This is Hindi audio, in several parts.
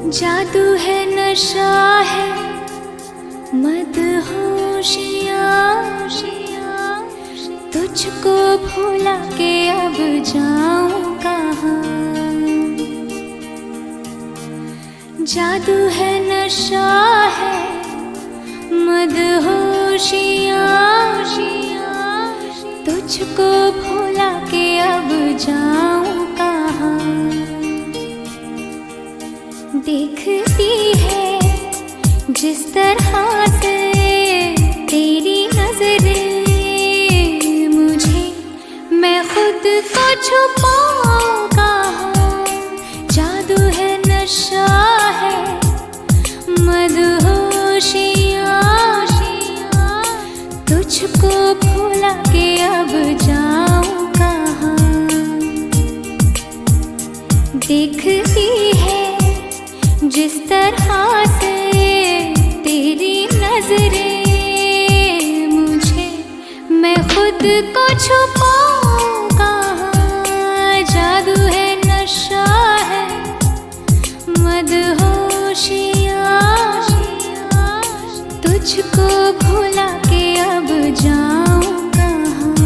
जादू है नशा है मदहोशियाँ, तुझको भुला के अब जाऊं कहाँ। जादू है नशा है मदहोशियाँ, तुझको भुला के अब जाऊं कहाँ। देखती है जिस तरह से तेरी नजरें मुझे, मैं खुद को छुपाऊं कहाँ। जादू है नशा है मदहोशियाँ, तुझको भुला के अब जाऊं कहाँ। देखती है जिस तरह से तेरी नजरें मुझे, मैं खुद को छुपाऊं कहाँ। जादू है नशा है मदहोशियाँ, तुझको भुला के अब जाऊं कहाँ।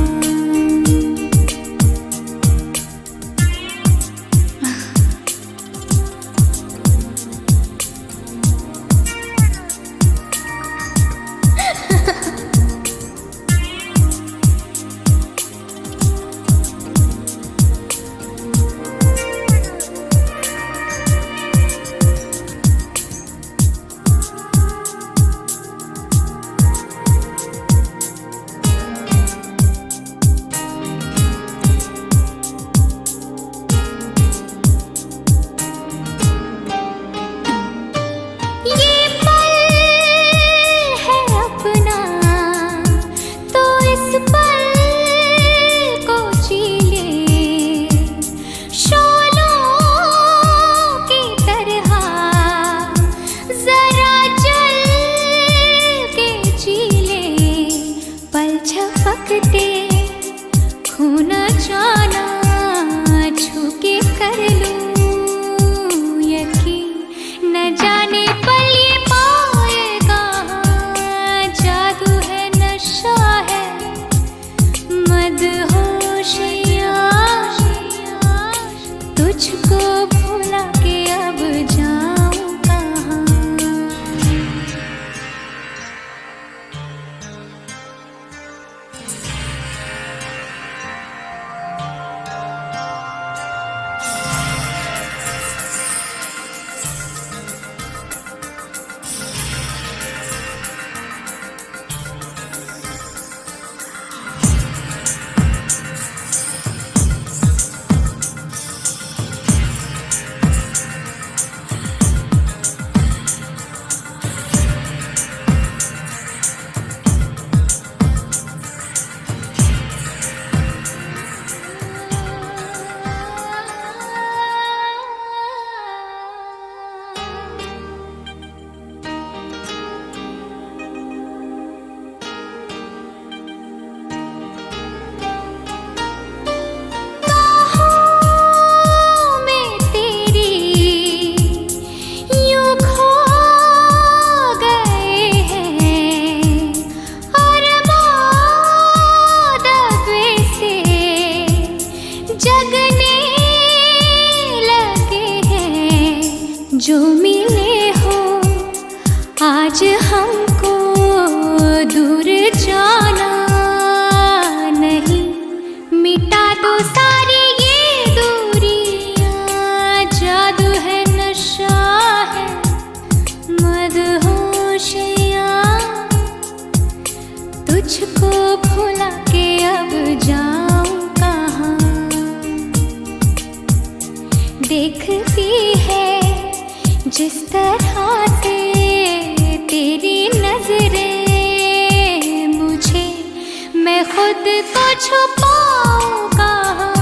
जो मिले हो आज हमको दूर जाना नहीं, मिटा दो सारी ये दूरियां। जादू है नशा है मदहोशियाँ, तुझको भुला के अब जाऊं कहाँ। देखती है जिस तरह से तेरी नजरें मुझे, मैं खुद को छुपाऊं कहाँ।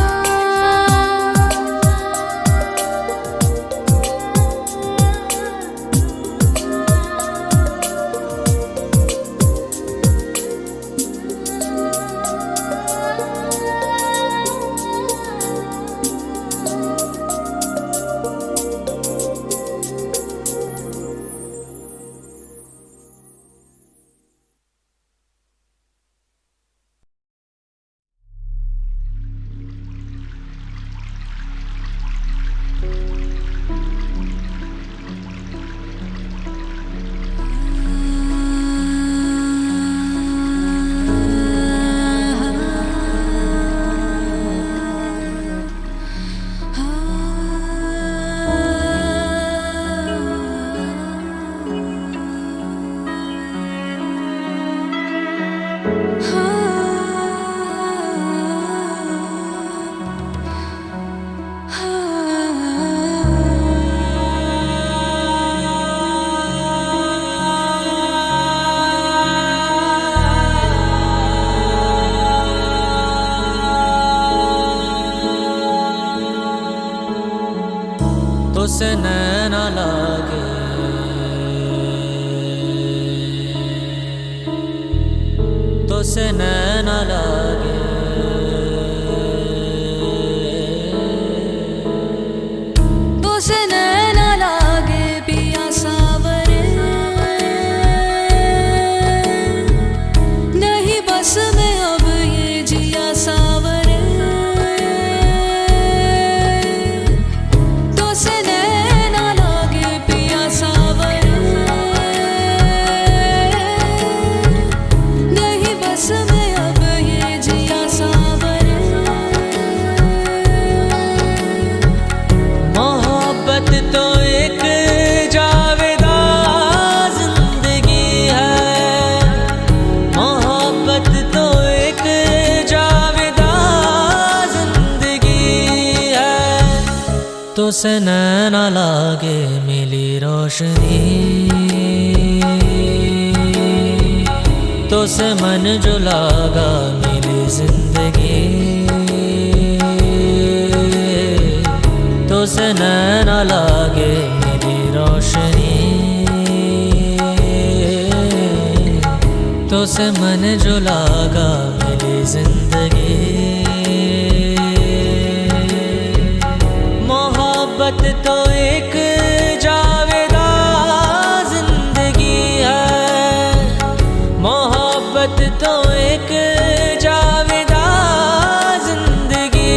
लागे, तो से नैना लागे, तो से नैना लागे पिया सावरे, नहीं बस में अब ये जिया सावरे, तो से नैना लागे पिया सावरे, नहीं बस में अब ये जिया सावरे। मोहब्बत तो एक जावेदा जिंदगी है, मोहब्बत तो एक जावेदा जिंदगी है, तो से नैना लागे मिली रोशनी, तो से मन जो लागा मिली जिंदगी, तो से नैना लागे मेरी रोशनी, तो से मन जो लागा मेरी जिंदगी। मोहब्बत तो एक जावेदा जिंदगी है, मोहब्बत तो एक जावेदा जिंदगी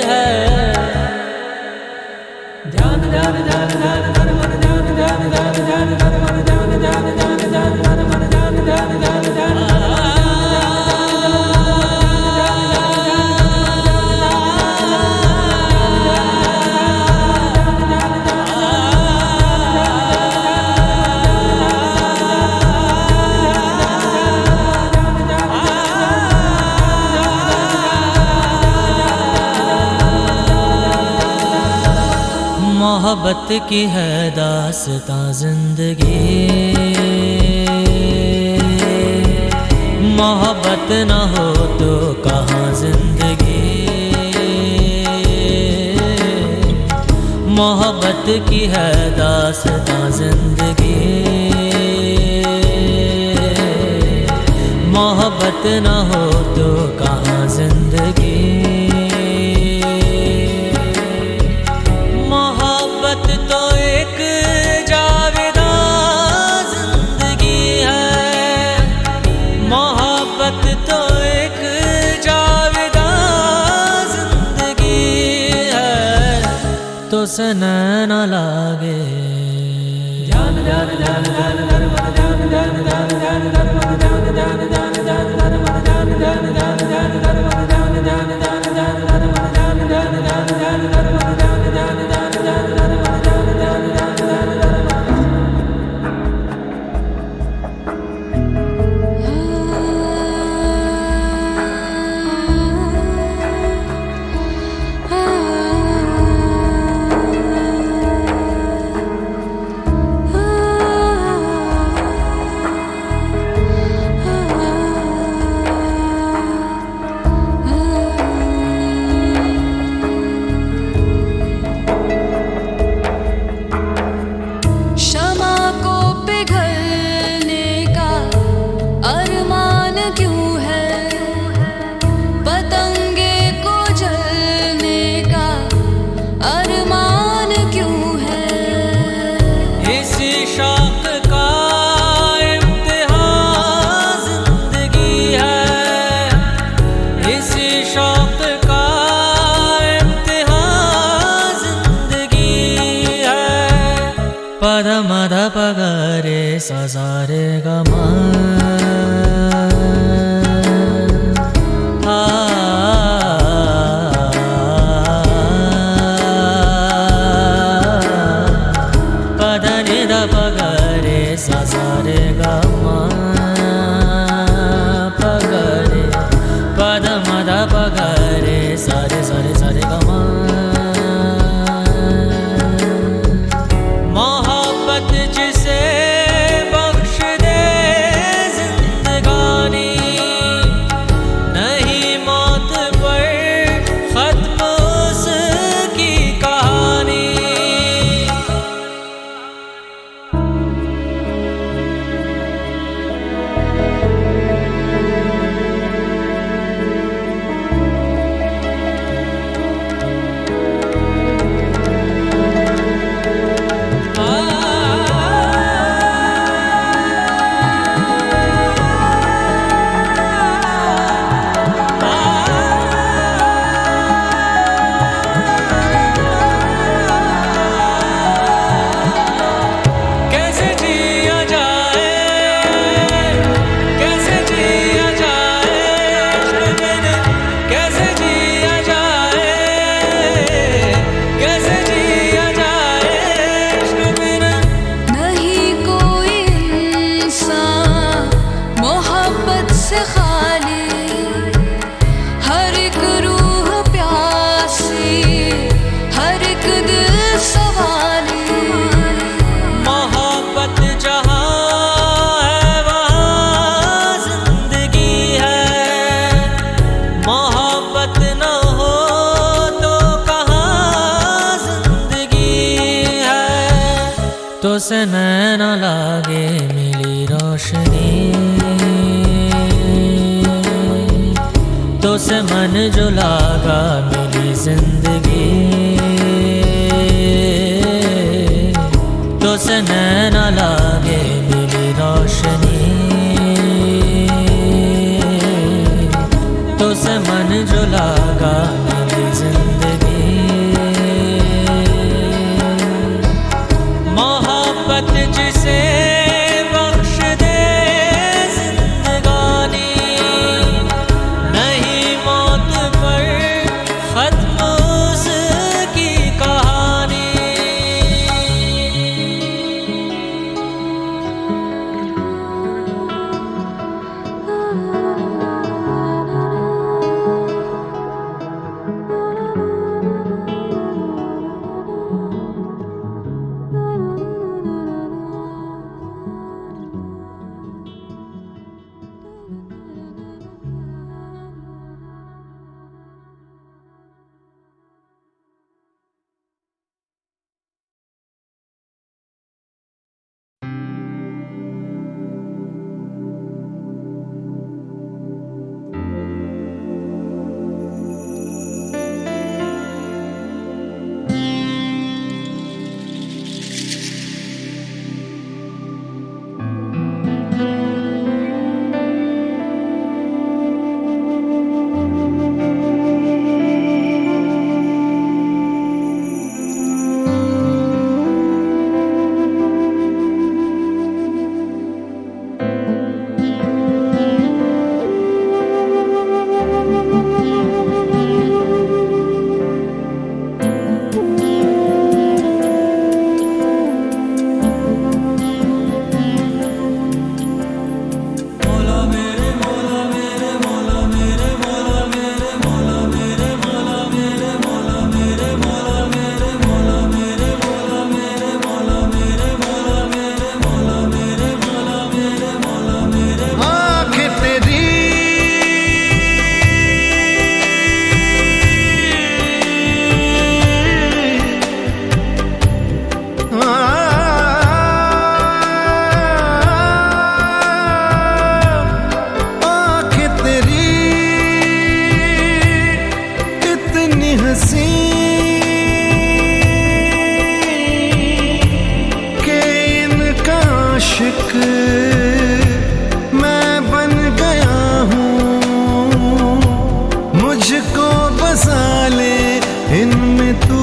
है। ध्यान ध्यान ध्यान ध्यान ध्यान मन ध्यान ध्यान ध्यान ध्यान ध्यान मन ध्यान ध्यान ध्यान ध्यान ध्यान मन ध्यान ध्यान ध्यान ध्यान मोहब्बत की है दास्तां जिंदगी, मोहब्बत न हो तो कहाँ जिंदगी, मोहब्बत की है दास्तां जिंदगी, मोहब्बत न हो तो कहाँ जिंदगी। मोहब्बत तो एक जावेदा जिंदगी है, मोहब्बत तो एक जावेदा जिंदगी है, तो से नैना लागे। ध्यान ध्यान ध्यान ध्यान ध्यान मन ध्यान ध्यान ध्यान ध्यान ध्यान मन ध्यान ध्यान ध्यान ध्यान ध्यान मन ध्यान ध्यान ध्यान ध्यान ध्यान मन ध्यान ध्यान ध्यान ध्यान ध्यान मन ध्यान ध्यान ध्यान ध्यान ध्यान मन ध्यान ध्यान ध्यान ध्यान ध्यान मन ध्यान ध्यान ध्यान ध्यान ध्यान। क्षमा को पिघलने का अरमान क्यों है, पतंगे को जलने का अरमान क्यों है। इसी शौक का इम्तिहान जिंदगी है, इसी शौक का इम्तिहान जिंदगी है। पद मद पगरे सजारे गमा पद निद पगरे सजारे गमा पगरे पद मद पगरे सारे सारे सारे गमा। मोहब्बत जिसे बख्श दे जिंदगानी, नहीं मौत पर खत्म उसकी कहानी। तो से नैना लागे मिली रोशनी, तो से मन जो लागा मिली जिंदगी, तो से नैना लागे मिली रोशनी, तो से मन जो लागा मिली जिंदगी। मोहब्बत जिसे बख्श दे जिंदगानी, नहीं मौत पर खत्म उसकी कहानी। मैं बन गया हूँ, मुझको बसा ले इनमें तू।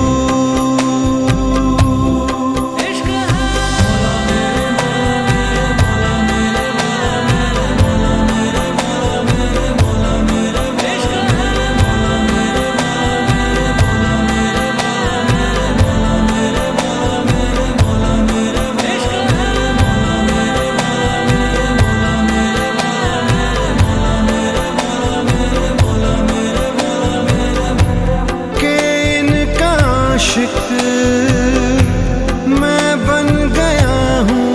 मैं बन गया हूँ,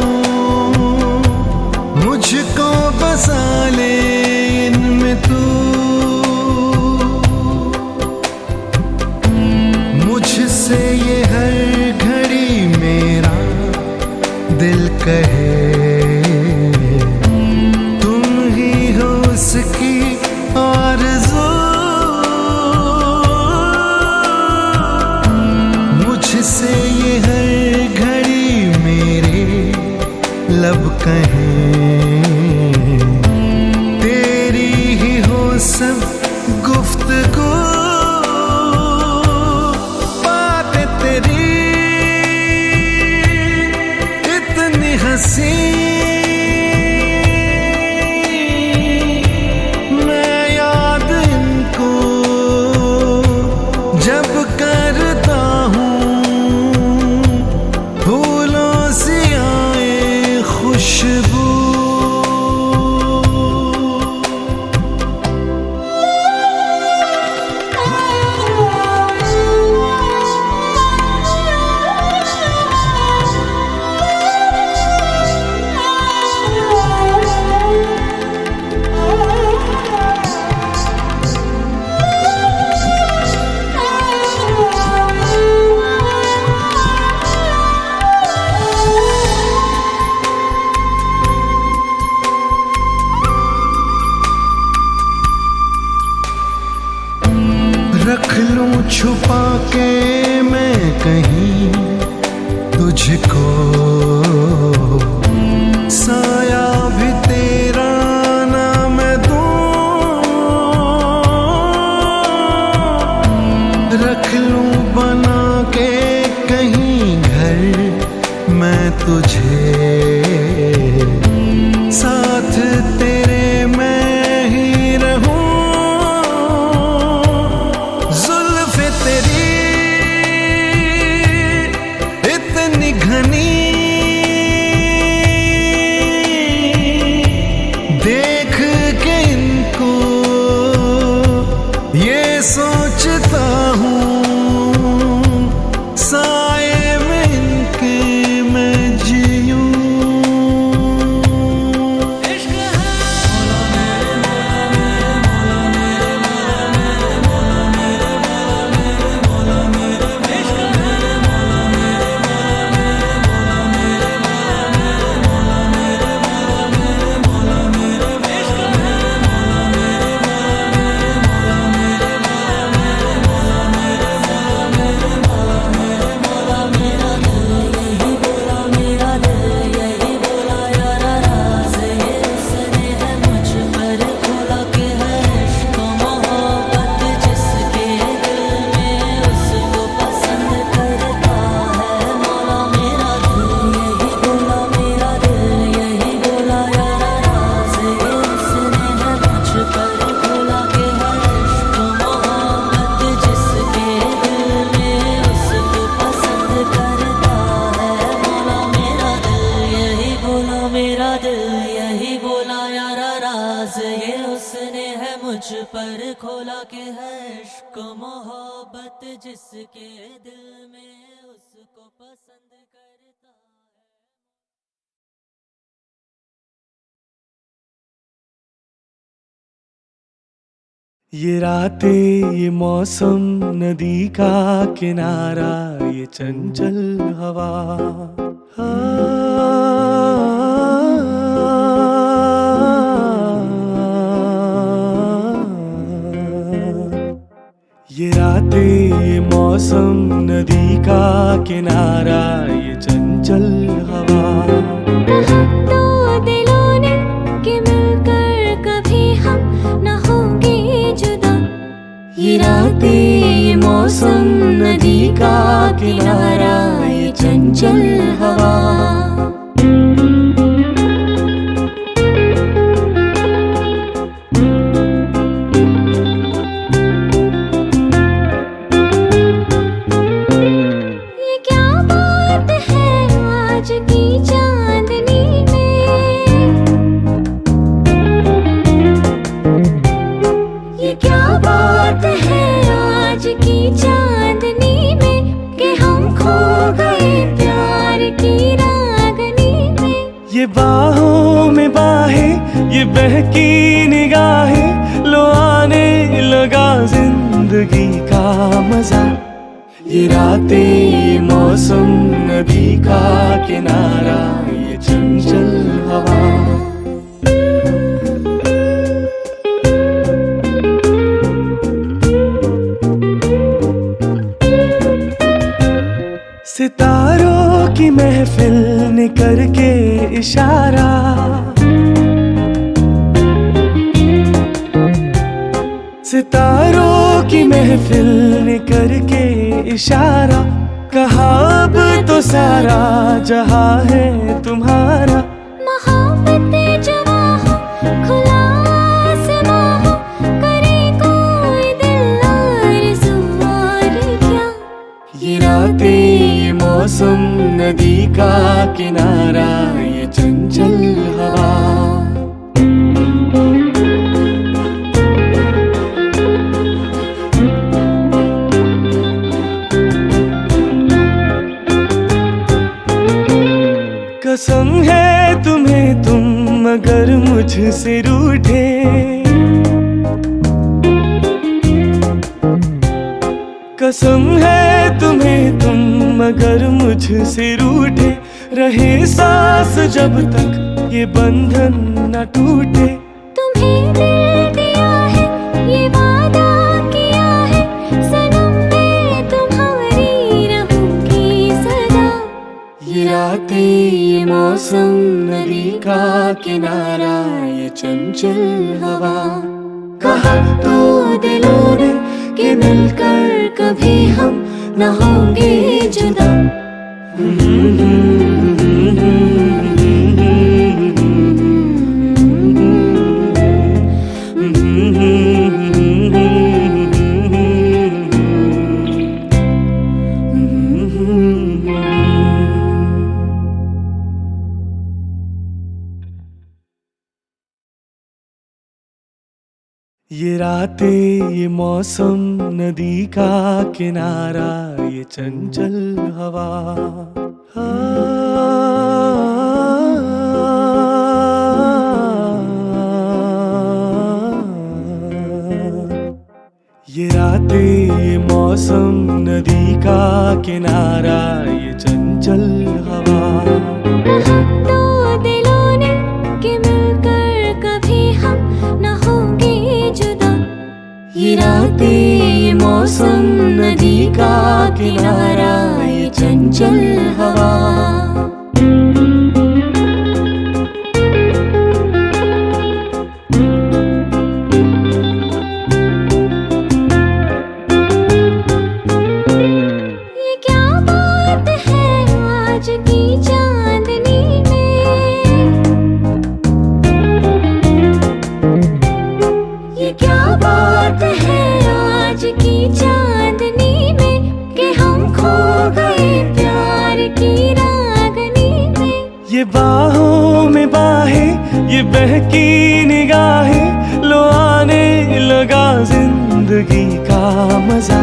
मुझको बसा ले इनमें तू। मुझसे ये हर घड़ी मेरा दिल कहे, तुम ही हो उसकी आरज़ू। मुझसे ये हर घड़ी मेरे लब कहें, तेरी ही हो सब गुफ्तगू। बातें तेरी इतनी हंसी, मैं याद इनको जब करता हूँ, खुशबू। छुपा के मैं कहीं तुझको साया भी तेरा ना मैं दूं, रख लूं बना के कहीं घर मैं तुझे, साथ तेरे मैं ही रहूं। जुल्फ़े तेरी इतनी घनी, देख के इनको ये सोचता हूँ, साए में इनके मैं जीऊं। पर खोला के है इश्क मोहब्बत जिसके दिल में उसको पसंद करता है। ये रातें, ये मौसम, नदी का किनारा, ये चंचल हवा, ये रातें, ये मौसम, नदी का किनारा, ये चंचल हवा। दो दिलों ने कि मिलकर कभी हम न होंगे जुदा। ये रातें, ये मौसम, नदी का किनारा, ये चंचल हवा। ये बाहों में बाहें, ये बहकी निगाहें, लो आने लगा जिंदगी का मजा। ये रातें, ये मौसम, नदी का किनारा, ये चंचल हवा। सितारों की महफिल ने करके इशारा, सितारों की महफिल ने करके इशारा, कहा अब तो सारा जहां है तुम्हारा। मोहब्बतें जवां हो, खुला आसमां हो, करे कोई दिल आरज़ू और क्या। ये रातें, ये मौसम, नदी का किनारा, ये चंचल हवा। कसम है तुम्हें तुम अगर मुझसे रूठे, कसम है तुम्हें तुम अगर मुझसे रूठे, रहे सांस जब तक ये बंधन न टूटे। तुम्हें दिल दिया है, ये वादा किया है, सनम रातें ये मौसम नदी का किनारा ये चंचल हवा, कहा तो दिलों ने कि मिलकर कभी हम न होंगे जुदा। ये रातें ये मौसम नदी का किनारा ये चंचल हवा, ये रातें ये मौसम नदी का किनारा ये चंचल हवा, तो दिलों ने कि मिलकर कभी हम न होंगे जुदा। ये रातें ये मौसम नदी का किनारा ये चंचल हवा। ये क्या बात है आज की चांदनी में, ये क्या बात है आज की चांदनी में कि हम खो गए प्यार की रागनी में। ये बाहों में बाहें ये बहकी निगाहें, लो आने लगा जिंदगी का मजा।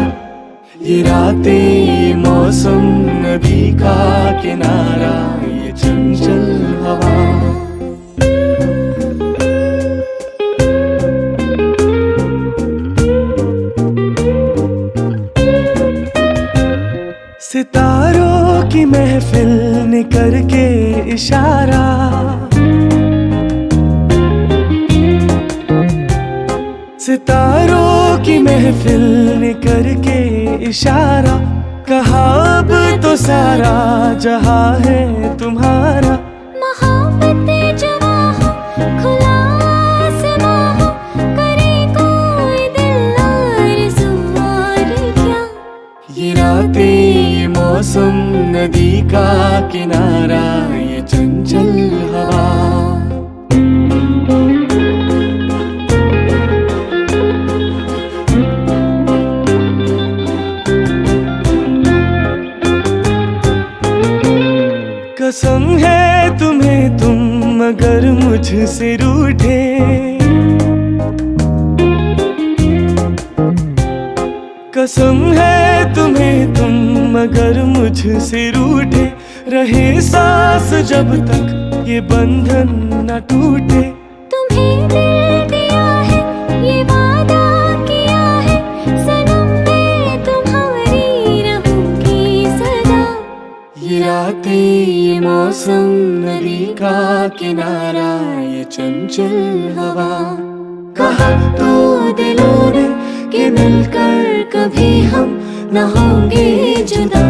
ये रातें ये मौसम नदी का किनारा ये चंचल हवा, सितारों की महफिल ने करके इशारा, सितारों की महफिल ने करके इशारा, कहा अब तो सारा जहां है तुम्हारा। मोहब्बतें जवां हो खुला आसमां हो, करे कोई दिल आरज़ू और क्या। ये रातें ये मौसम नदी का किनारा ये चंचल हवा, कसम है तुम्हें तुम अगर मुझसे रूठे, कसम है तुम्हें तुम अगर मुझसे रूठे, रहे सांस जब तक ये बंधन न टूटे। तुम्हें दिल दिया है ये वादा किया है, सनम मैं तुम्हारी रहूंगी सदा। ये रातें ये मौसम नदी का किनारा ये चंचल हवा, कहा तो दिलों ने कि मिलकर कभी हम न होंगे जुदा।